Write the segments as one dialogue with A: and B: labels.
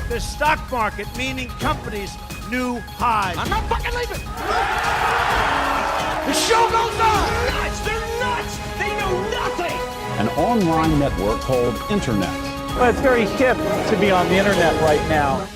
A: the stock market, meaning companies, new highs.
B: I'm not fucking leaving.
A: The show goes on.
B: They're nuts. They know nothing.
C: An online network called Internet.
D: Well, it's very hip to be on the internet right now.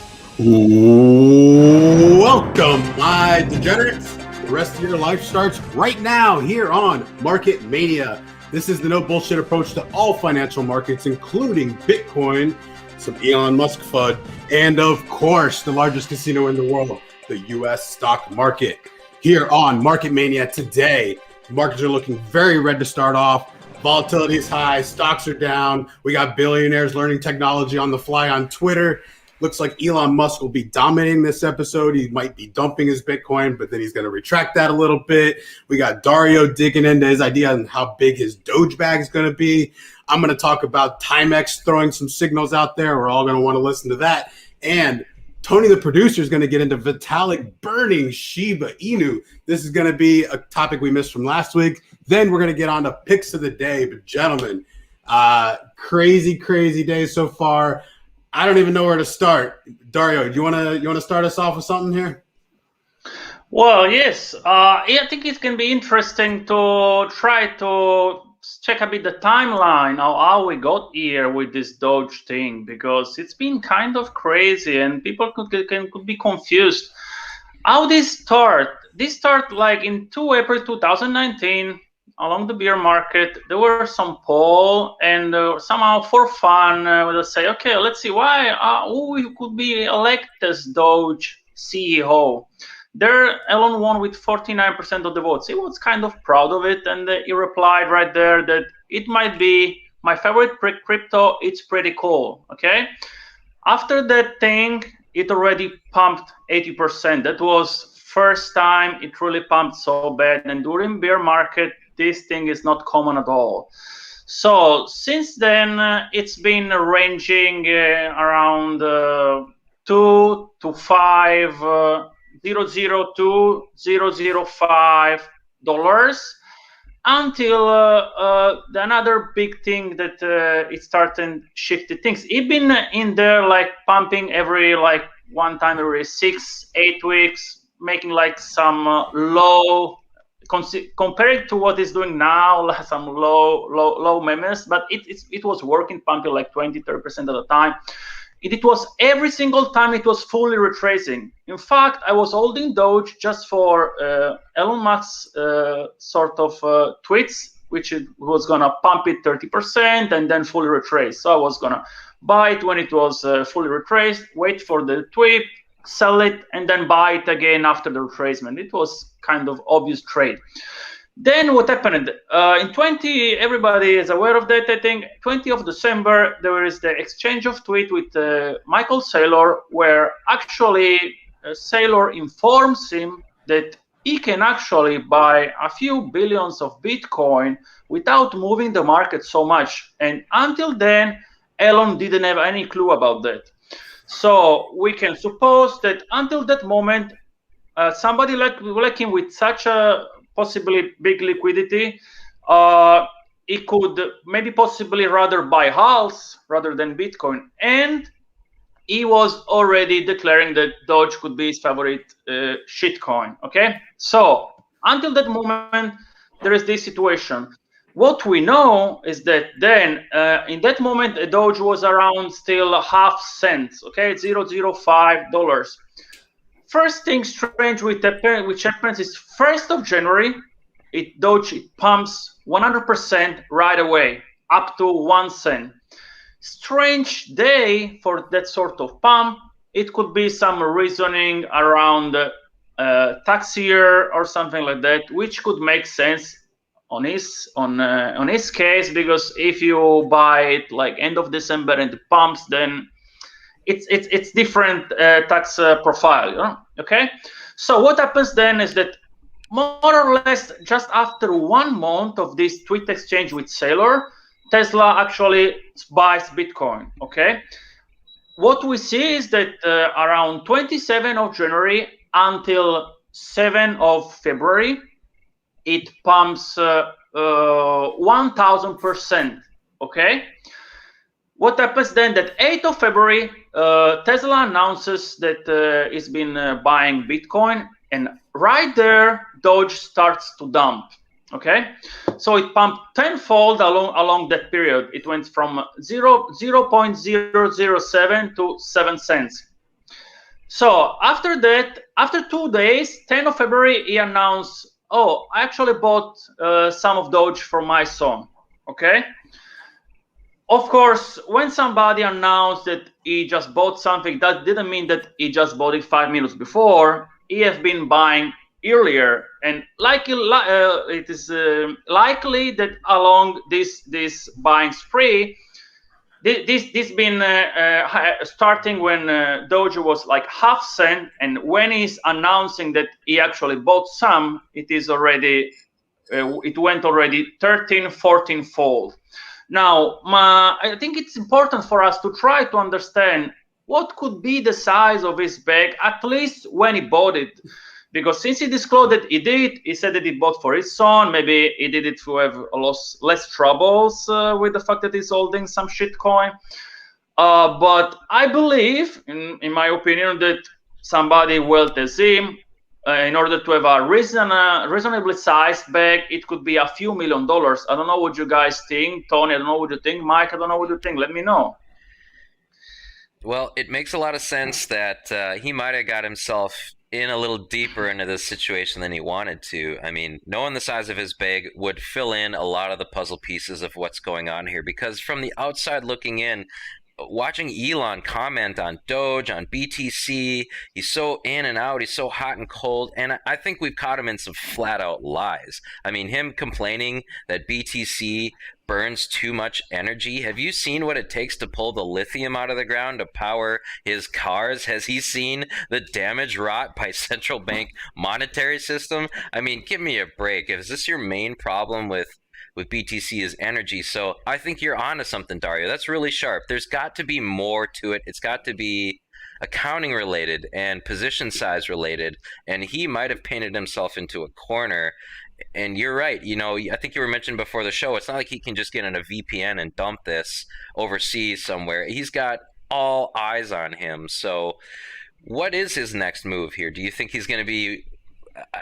E: Welcome, my degenerates. The rest of your life starts right now here on Market Mania. This is the no bullshit approach to all financial markets, including Bitcoin, some Elon Musk FUD, and of course, the largest casino in the world, the U.S. stock market. Here on Market Mania today, markets are looking very red to start off. Volatility is high, stocks are down. We got billionaires learning technology on the fly on Twitter. Looks like Elon Musk will be dominating this episode. He might be dumping his Bitcoin, but then he's going to retract that a little bit. We got Dario digging into his idea on how big his Doge bag is going to be. I'm going to talk about Timex throwing some signals out there. We're all going to want to listen to that. And Tony, the producer, is going to get into Vitalik burning Shiba Inu. This is going to be a topic we missed from last week. Then we're going to get on to picks of the day. But gentlemen, crazy day so far. I don't even know where to start. Dario, do you want to start us off with something here?
F: Well, yes. I think it can be interesting to try to check a bit the timeline of how we got here with this Doge thing, because it's been kind of crazy and people could be confused. How this start? This start like in April 2019. Along the bear market, there were some poll, and somehow for fun, we'll say, okay, let's see who could be elected as Doge CEO. There, Elon won with 49% of the votes. He was kind of proud of it, and he replied right there that it might be my favorite crypto. It's pretty cool. Okay. After that thing, it already pumped 80%. That was first time it really pumped so bad. And during bear market, this thing is not common at all. So since then, it's been ranging around $2 to $5, $0.02, $0.05 until another big thing that it started shifting things. It's been in there like pumping every like one time every 6-8 weeks, making like some low. Compared to what it's doing now, some low memes, but it was working, pumping like 20-30% of the time. It was every single time it was fully retracing. In fact, I was holding Doge just for Elon Musk's sort of tweets, which it was gonna pump it 30% and then fully retrace. So I was gonna buy it when it was fully retraced, wait for the tweet, sell it, and then buy it again after the retracement. It was kind of obvious trade. Then what happened? In 20, everybody is aware of that, I think. 20 of December, there is the exchange of tweet with Michael Saylor, where actually Saylor informs him that he can actually buy a few billions of Bitcoin without moving the market so much. And until then, Elon didn't have any clue about that. So we can suppose that until that moment, somebody like him with such a possibly big liquidity, he could maybe possibly rather buy halves rather than Bitcoin. And he was already declaring that Doge could be his favorite shitcoin. Okay, so until that moment, there is this situation. What we know is that then, in that moment, a Doge was around still half cents, okay, $0.05. First thing strange which happens is 1st of January, Doge pumps 100% right away, up to 1 cent. Strange day for that sort of pump. It could be some reasoning around tax year or something like that, which could make sense on his case, because if you buy it like end of December and it pumps, then it's different tax profile, you know? Okay, so what happens then is that more or less just after 1 month of this tweet exchange with Saylor, Tesla actually buys Bitcoin. Okay, what we see is that around 27 of January until 7 of February, it pumps 1,000%. Okay, what happens then? That 8th of February, Tesla announces that it's been buying Bitcoin, and right there, Doge starts to dump. Okay, so it pumped tenfold along that period. It went from 0.007 to 7 cents. So after that, after 2 days, 10th of February, he announced, "Oh, I actually bought some of Doge for my son." Okay. Of course, when somebody announced that he just bought something, that didn't mean that he just bought it 5 minutes before. He has been buying earlier, and it is likely that along this buying spree, this been starting when Doge was like half cent, and when he's announcing that he actually bought some, it is already it went already 13, 14 fold. Now, I think it's important for us to try to understand what could be the size of his bag, at least when he bought it. Because since he disclosed that he did, he said that he bought for his son. Maybe he did it to have less troubles with the fact that he's holding some shit coin. But I believe, in my opinion, that somebody wealthy as him, in order to have a reasonably sized bag, it could be a few $1 million. I don't know what you guys think. Tony, I don't know what you think. Mike, I don't know what you think. Let me know.
G: Well, it makes a lot of sense that he might have got himself in a little deeper into this situation than he wanted to. I mean, knowing the size of his bag would fill in a lot of the puzzle pieces of what's going on here, because from the outside looking in, watching Elon comment on Doge, on BTC, he's so in and out, he's so hot and cold, and I think we've caught him in some flat-out lies. I mean, him complaining that BTC burns too much energy. Have you seen what it takes to pull the lithium out of the ground to power his cars? Has he seen the damage wrought by central bank monetary system? I mean, give me a break. Is this your main problem with BTC is energy? So I think you're onto something, Dario. That's really sharp. There's got to be more to it. It's got to be accounting related and position size related. And he might have painted himself into a corner. And you're right. You know, I think you were mentioning before the show, it's not like he can just get in a VPN and dump this overseas somewhere. He's got all eyes on him. So what is his next move here? Do you think he's going to be,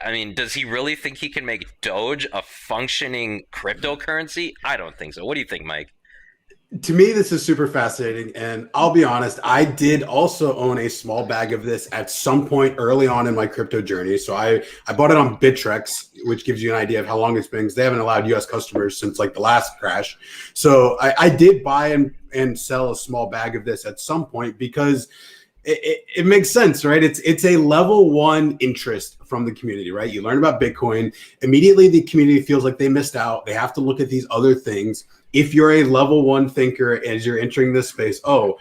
G: I mean, does he really think he can make Doge a functioning cryptocurrency? I don't think so. What do you think, Mike?
E: To me, this is super fascinating. And I'll be honest, I did also own a small bag of this at some point early on in my crypto journey. So I bought it on Bittrex, which gives you an idea of how long it's been, because they haven't allowed US customers since like the last crash. So I did buy and sell a small bag of this at some point because it makes sense, right? It's a level one interest from the community, right? You learn about Bitcoin. Immediately, the community feels like they missed out. They have to look at these other things. If you're a level one thinker as you're entering this space, oh,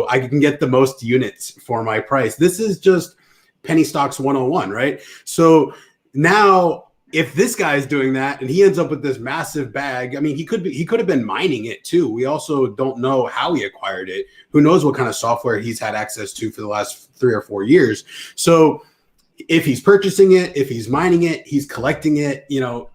E: I can get the most units for my price. This is just penny stocks 101, right? So now, if this guy is doing that and he ends up with this massive bag, I mean, he could have been mining it too. We also don't know how he acquired it. Who knows what kind of software he's had access to for the last 3 or 4 years. So if he's purchasing it, if he's mining it, he's collecting it, you know,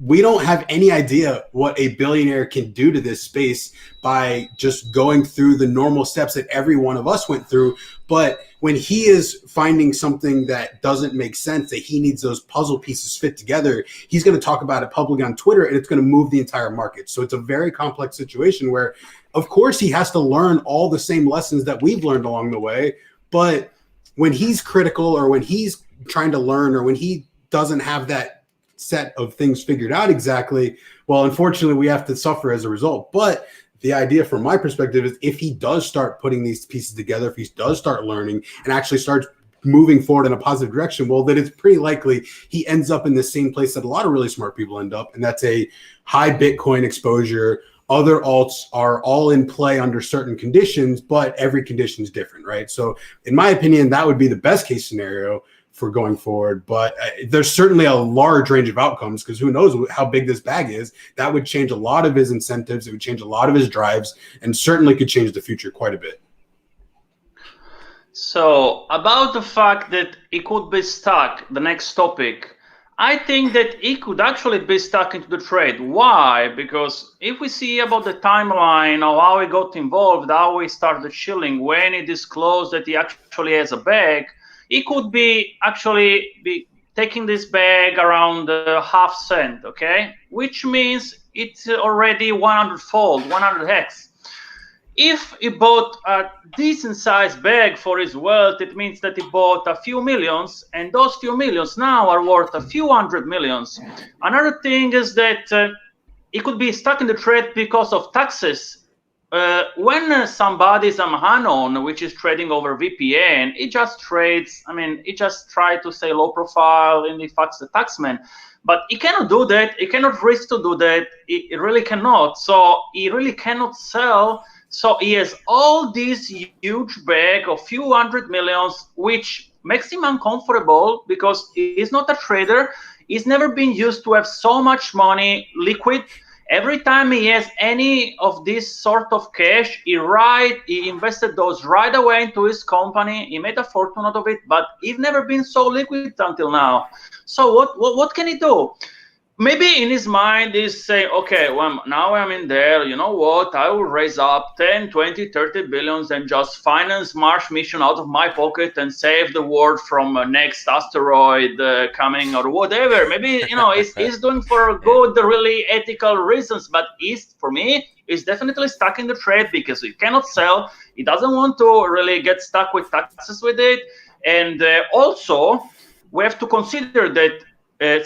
E: we don't have any idea what a billionaire can do to this space by just going through the normal steps that every one of us went through. But when he is finding something that doesn't make sense, that he needs those puzzle pieces fit together, he's going to talk about it publicly on Twitter, and it's going to move the entire market. So it's a very complex situation where, of course, he has to learn all the same lessons that we've learned along the way. But when he's critical, or when he's trying to learn, or when he doesn't have that set of things figured out exactly, well, unfortunately, we have to suffer as a result. But the idea from my perspective is, if he does start putting these pieces together, if he does start learning and actually starts moving forward in a positive direction, well, then it's pretty likely he ends up in the same place that a lot of really smart people end up, and that's a high Bitcoin exposure. Other alts are all in play under certain conditions, but every condition is different, right? So in my opinion, that would be the best case scenario for going forward. But there's certainly a large range of outcomes, because who knows how big this bag is. That would change a lot of his incentives. It would change a lot of his drives, and certainly could change the future quite a bit.
F: So about the fact that he could be stuck, the next topic, I think that he could actually be stuck into the trade. Why? Because if we see about the timeline of how he got involved, how he started chilling, when he disclosed that he actually has a bag, he could be actually be taking this bag around half cent, okay? Which means it's already 100-fold, 100x. If he bought a decent sized bag for his wealth, it means that he bought a few millions, and those few millions now are worth a few hundred millions. Another thing is that he could be stuck in the trade because of taxes. When somebody's unknown, which is trading over VPN, he just trades, he just tries to stay low profile and he fucks the taxman. But he cannot do that. He cannot risk to do that. He really cannot. So he really cannot sell. So he has all this huge bag of few hundred millions, which makes him uncomfortable because he's not a trader. He's never been used to have so much money liquid. Every time he has any of this sort of cash, he invested those right away into his company. He made a fortune out of it, but he's never been so liquid until now. So what can he do? Maybe in his mind he's saying, okay, well, now I'm in there, you know what, I will raise up 10, 20, 30 billions and just finance Mars mission out of my pocket and save the world from next asteroid coming or whatever. Maybe, he's doing for good, really ethical reasons, but for me, he's definitely stuck in the trade because he cannot sell. He doesn't want to really get stuck with taxes with it. And also, we have to consider that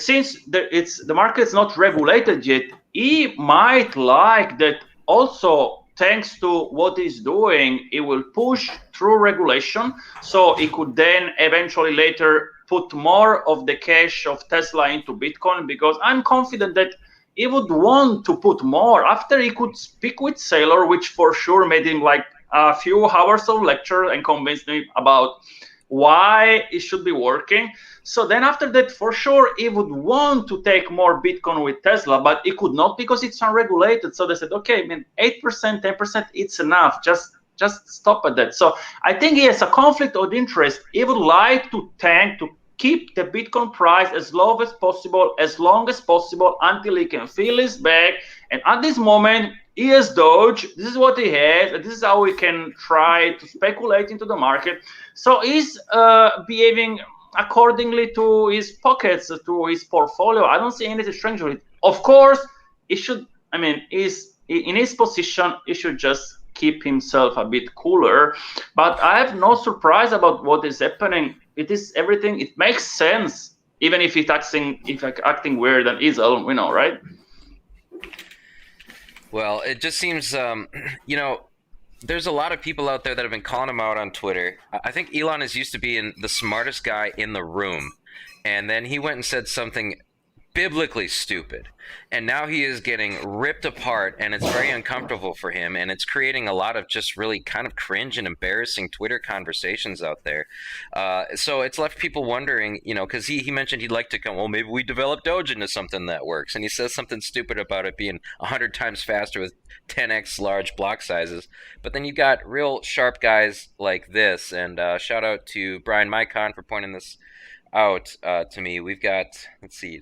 F: since the market is not regulated yet, he might like that also, thanks to what he's doing, he will push through regulation. So he could then eventually later put more of the cash of Tesla into Bitcoin, because I'm confident that he would want to put more after he could speak with Saylor, which for sure made him like a few hours of lecture and convinced me about why it should be working. So then after that, for sure, he would want to take more Bitcoin with Tesla, but he could not because it's unregulated. So they said, okay, 8%, 10%, it's enough. Just stop at that. So I think he has a conflict of interest. He would like to keep the Bitcoin price as low as possible, as long as possible, until he can fill his bag. And at this moment, he has Doge. This is what he has. And this is how we can try to speculate into the market. So he's behaving accordingly to his pockets, to his portfolio. I don't see anything strange with it. Of course, he should, he's in his position, he should just keep himself a bit cooler. But I have no surprise about what is happening. It is everything. It makes sense, even if he's acting weird and evil, we know, right?
G: Well, it just seems, there's a lot of people out there that have been calling him out on Twitter. I think Elon is used to being the smartest guy in the room, and then he went and said something biblically stupid, and now he is getting ripped apart, and it's very uncomfortable for him, and it's creating a lot of just really kind of cringe and embarrassing Twitter conversations out there. So it's left people wondering, because he mentioned he'd like to come, well, maybe we develop Doge into something that works, and he says something stupid about it being 100 times faster with 10x large block sizes. But then you got real sharp guys like this, and shout out to Brian Mycon for pointing this out to me. We've got, let's see,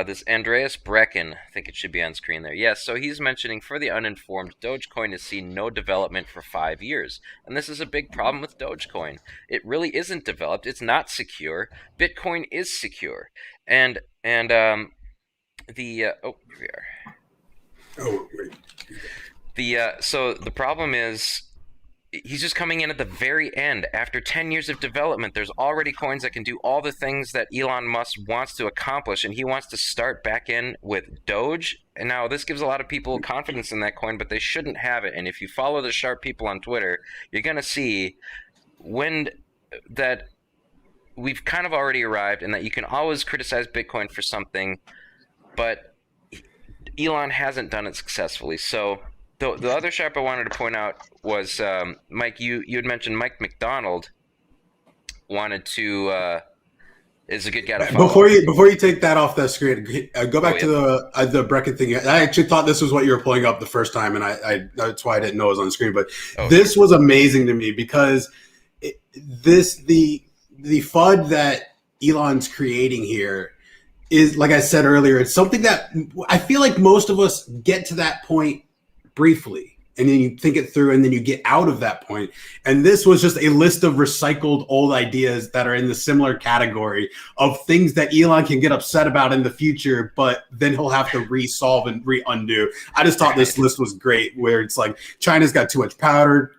G: this Andreas Brecken, I think it should be on screen there. Yes, so he's mentioning, for the uninformed, Dogecoin has seen no development for 5 years. And this is a big problem with Dogecoin. It really isn't developed. It's not secure. Bitcoin is secure. And oh, here we are.
E: Oh, wait.
G: So the problem is, he's just coming in at the very end. After 10 years of development, there's already coins that can do all the things that Elon Musk wants to accomplish, and he wants to start back in with Doge. And now this gives a lot of people confidence in that coin, but they shouldn't have it. And if you follow the sharp people on Twitter, you're going to see that we've kind of already arrived, and that you can always criticize Bitcoin for something, but Elon hasn't done it successfully. So the other sharp I wanted to point out was, Mike, you had mentioned Mike McDonald wanted to is a good guy to follow.
E: Before you take that off the screen, go back to the Brecken thing. I actually thought this was what you were pulling up the first time, and I that's why I didn't know it was on the screen. But this was amazing to me, because the FUD that Elon's creating here is, like I said earlier, it's something that I feel like most of us get to that point briefly. And then you think it through, and then you get out of that point. And this was just a list of recycled old ideas that are in the similar category of things that Elon can get upset about in the future, but then he'll have to resolve and undo. I just thought this list was great, where it's like China's got too much power.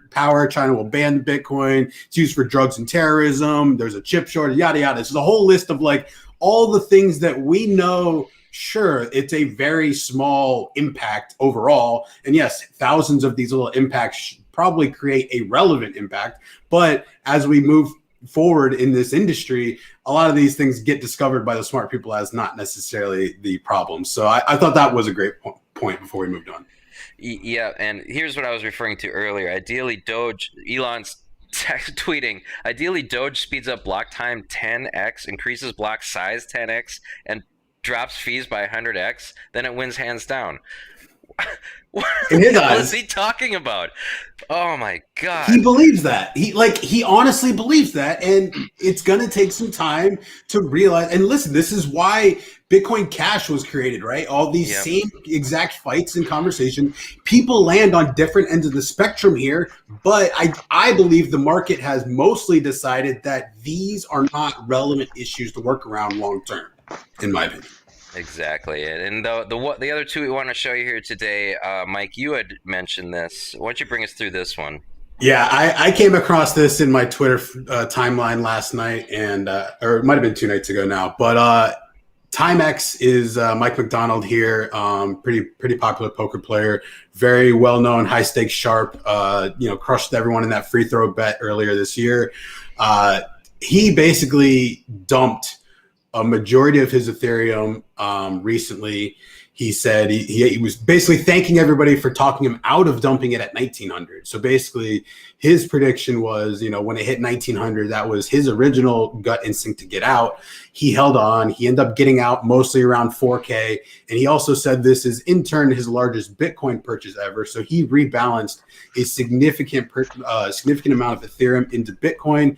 E: China will ban Bitcoin. It's used for drugs and terrorism. There's a chip shortage, yada, yada. It's a whole list of like all the things that we know. Sure, it's a very small impact overall. And yes, thousands of these little impacts probably create a relevant impact. But as we move forward in this industry, a lot of these things get discovered by the smart people as not necessarily the problem. So I thought that was a great point before we moved on.
G: Yeah, and here's what I was referring to earlier. Ideally, Elon's tweeting, ideally Doge speeds up block time 10x, increases block size 10x, and drops fees by 100x, then it wins hands down. What is he talking about? Oh my god.
E: He believes that. He honestly believes that, and it's gonna take some time to realize. And listen, this is why Bitcoin Cash was created, right? All these same exact fights and conversation. People land on different ends of the spectrum here, but I believe the market has mostly decided that these are not relevant issues to work around long term, in my opinion.
G: Exactly. And the other two we want to show you here today, Mike, you had mentioned this. Why don't you bring us through this one?
E: Yeah, I came across this in my Twitter timeline last night, and or it might have been 2 nights ago now. But Timex is Mike McDonald here, pretty popular poker player, very well known, high stakes sharp. Crushed everyone in that free throw bet earlier this year. He basically dumped a majority of his Ethereum recently. He said he was basically thanking everybody for talking him out of dumping it at 1900. So basically his prediction was, when it hit 1900, that was his original gut instinct to get out. He held on. He ended up getting out mostly around 4K. And he also said this is in turn his largest Bitcoin purchase ever. So he rebalanced a significant amount of Ethereum into Bitcoin.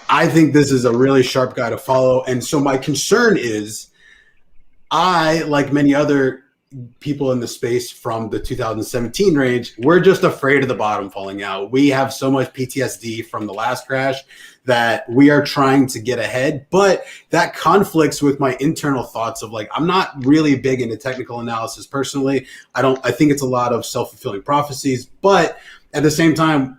E: I think this is a really sharp guy to follow. And so my concern is I, like many other people in the space from the 2017 range, we're just afraid of the bottom falling out. We have so much PTSD from the last crash that we are trying to get ahead. But that conflicts with my internal thoughts of like, I'm not really big into technical analysis personally. I think it's a lot of self-fulfilling prophecies. But at the same time,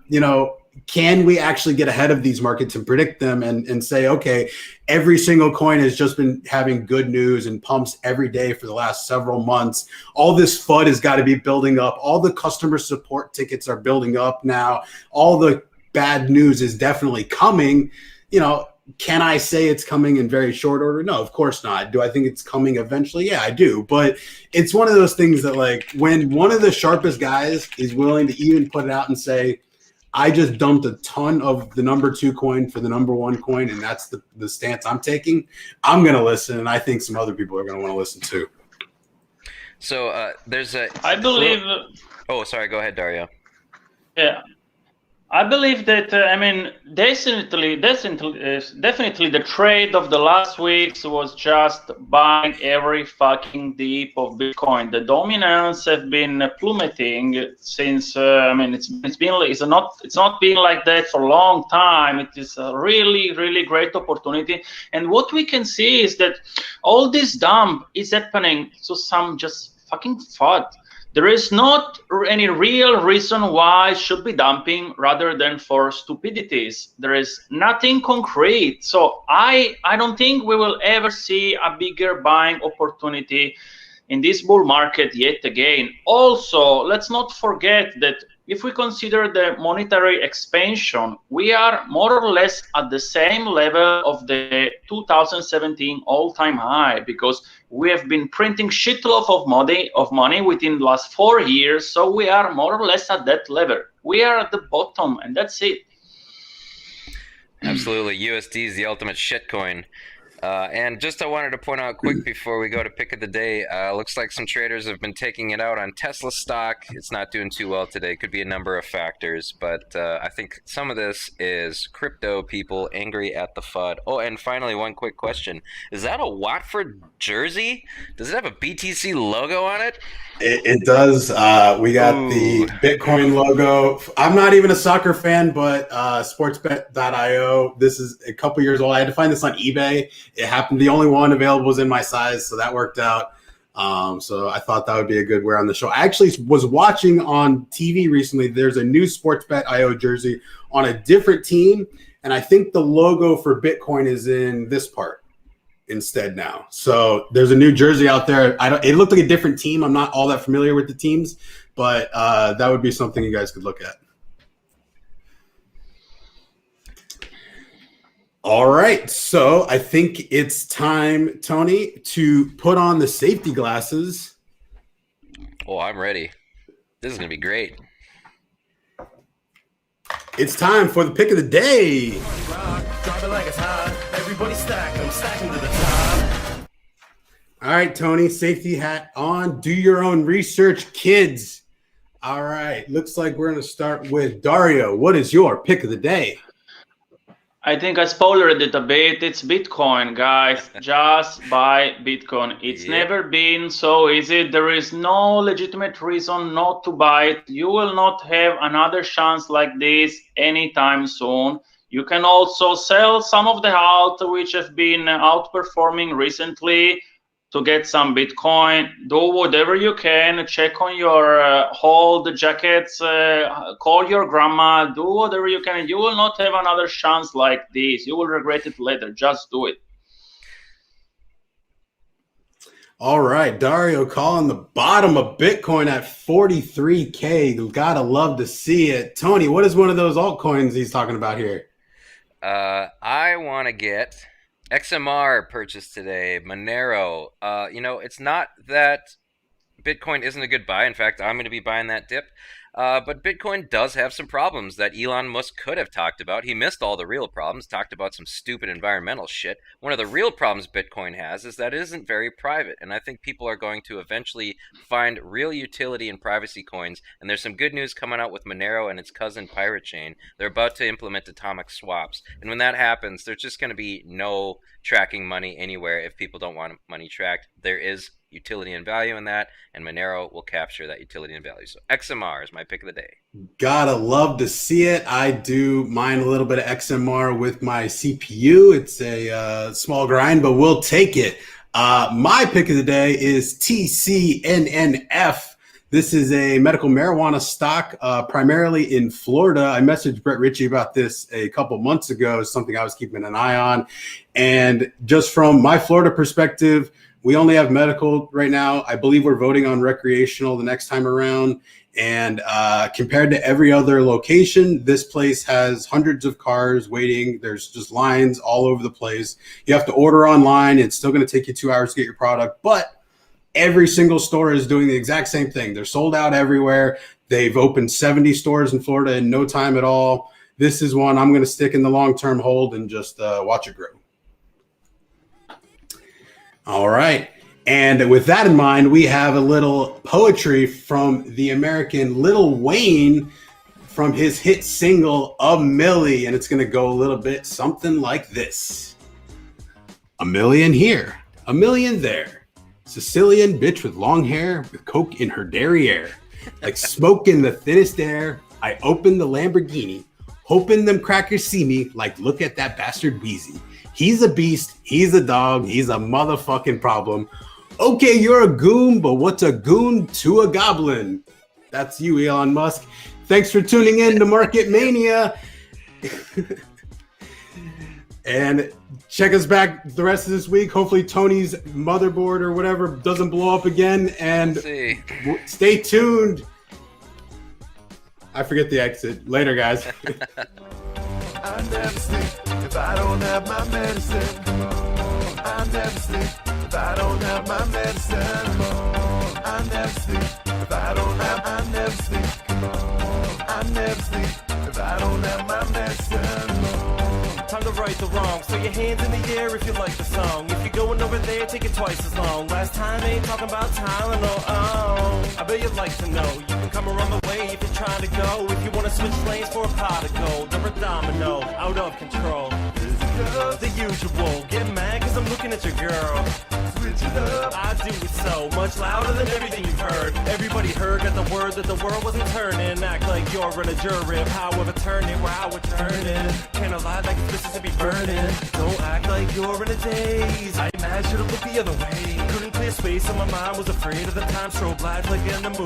E: can we actually get ahead of these markets and predict them and say, okay, every single coin has just been having good news and pumps every day for the last several months. All this FUD has got to be building up. All the customer support tickets are building up now. All the bad news is definitely coming. Can I say it's coming in very short order? No, of course not. Do I think it's coming eventually? Yeah, I do. But it's one of those things that like when one of the sharpest guys is willing to even put it out and say, I just dumped a ton of the number 2 coin for the number 1 coin, and that's the stance I'm taking, I'm going to listen, and I think some other people are going to want to listen too.
G: So there's a...
F: I believe...
G: Oh, sorry. Go ahead, Dario.
F: Yeah. I believe that, definitely the trade of the last weeks was just buying every fucking dip of Bitcoin. The dominance have been plummeting since, it's not been like that for a long time. It is a really, really great opportunity. And what we can see is that all this dump is happening to some just fucking FUD. There is not any real reason why it should be dumping rather than for stupidities. There is nothing concrete. So I don't think we will ever see a bigger buying opportunity in this bull market yet again. Also, let's not forget that if we consider the monetary expansion, we are more or less at the same level of the 2017 all-time high, because we have been printing shitload of money within the last 4 years. So we are more or less at that level. We are at the bottom, and that's it.
G: Absolutely. USD is the ultimate shitcoin. And just I wanted to point out quick before we go to pick of the day, looks like some traders have been taking it out on Tesla stock. It's not doing too well today. Could be a number of factors, but I think some of this is crypto people angry at the FUD. Oh, and finally, one quick question. Is that a Watford jersey? Does it have a BTC logo on it?
E: It does. We got the Bitcoin logo. I'm not even a soccer fan, but sportsbet.io. This is a couple years old. I had to find this on eBay. It happened. The only one available was in my size, so that worked out. So I thought that would be a good wear on the show. I actually was watching on TV recently. There's a new sportsbet.io jersey on a different team, and I think the logo for Bitcoin is in this part instead now. So there's a new jersey out there. It looked like a different team. I'm not all that familiar with the teams, but that would be something you guys could look at. All right. So I think it's time, Tony, to put on the safety glasses.
G: Oh, I'm ready. This is going to be great.
E: It's time for the pick of the day.
B: Drop it like it's hot. Everybody stack. I'm stacking to the top.
E: All right, Tony, safety hat on. Do your own research, kids. All right. Looks like we're going to start with Dario. What is your pick of the day?
F: I think I spoiled it a bit. It's Bitcoin, guys. Just buy Bitcoin. It's never been so easy. There is no legitimate reason not to buy it. You will not have another chance like this anytime soon. You can also sell some of the alt which have been outperforming recently to get some Bitcoin. Do whatever you can. Check on your hold jackets. Call your grandma. Do whatever you can. You will not have another chance like this. You will regret it later. Just do it.
E: All right, Dario calling the bottom of Bitcoin at 43K. Gotta love to see it. Tony, what is one of those altcoins he's talking about here?
G: I want to get XMR purchased today, Monero. It's not that Bitcoin isn't a good buy. In fact, I'm going to be buying that dip. But Bitcoin does have some problems that Elon Musk could have talked about. He missed all the real problems, talked about some stupid environmental shit. One of the real problems Bitcoin has is that it isn't very private. And I think people are going to eventually find real utility in privacy coins. And there's some good news coming out with Monero and its cousin Pirate Chain. They're about to implement atomic swaps. And when that happens, there's just going to be no tracking money anywhere if people don't want money tracked. There is utility and value in that, and Monero will capture that utility and value. So XMR is my pick of the day.
E: Gotta love to see it. I do mine a little bit of XMR with my CPU. It's a small grind, but we'll take it. My pick of the day is TCNNF. This is a medical marijuana stock, primarily in Florida. I messaged Brett Ritchie about this a couple months ago, something I was keeping an eye on. And just from my Florida perspective, we only have medical right now. I believe we're voting on recreational the next time around. And compared to every other location, this place has hundreds of cars waiting. There's just lines all over the place. You have to order online. It's still going to take you 2 hours to get your product. But every single store is doing the exact same thing. They're sold out everywhere. They've opened 70 stores in Florida in no time at all. This is one I'm going to stick in the long-term hold and just watch it grow. All right. And with that in mind, we have a little poetry from the American Lil Wayne from his hit single, A Milli. And it's going to go a little bit something like this. A million here, a million there. Sicilian bitch with long hair with coke in her derriere. Like smoke in the thinnest air, I open the Lamborghini, hoping them crackers see me like, look at that bastard Weezy. He's a beast, he's a dog, he's a motherfucking problem. Okay, you're a goon, but what's a goon to a goblin? That's you, Elon Musk. Thanks for tuning in to Market Mania. And check us back the rest of this week. Hopefully Tony's motherboard or whatever doesn't blow up again. And stay tuned. I forget the exit. Later, guys.
B: I never sleep if I don't have my medicine. I never sleep if I don't have my medicine. I never sleep if I don't have. I never sleep. I never sleep if I don't have my medicine.
H: time to right the wrong. So your hands in the air if you like the song. If you're going over there, take it twice as long. Last time ain't talking about Tylenol. Oh, I bet you'd like to know. You can come around the way if you're trying to go. If you wanna switch lanes for a pot of gold or a domino, out of control. The usual, get mad cause I'm looking at your girl. Switch it up, I do it so much louder than everything you've heard. Everybody heard, got the word that the world wasn't turning. Act like you're in a jury of however turning, wow we're turning. Can't lie like it's Mississippi burning. Don't act like you're in a daze. I imagine to look the other way. Couldn't clear space on my mind, was afraid of the time. Strobe lights like in the movie.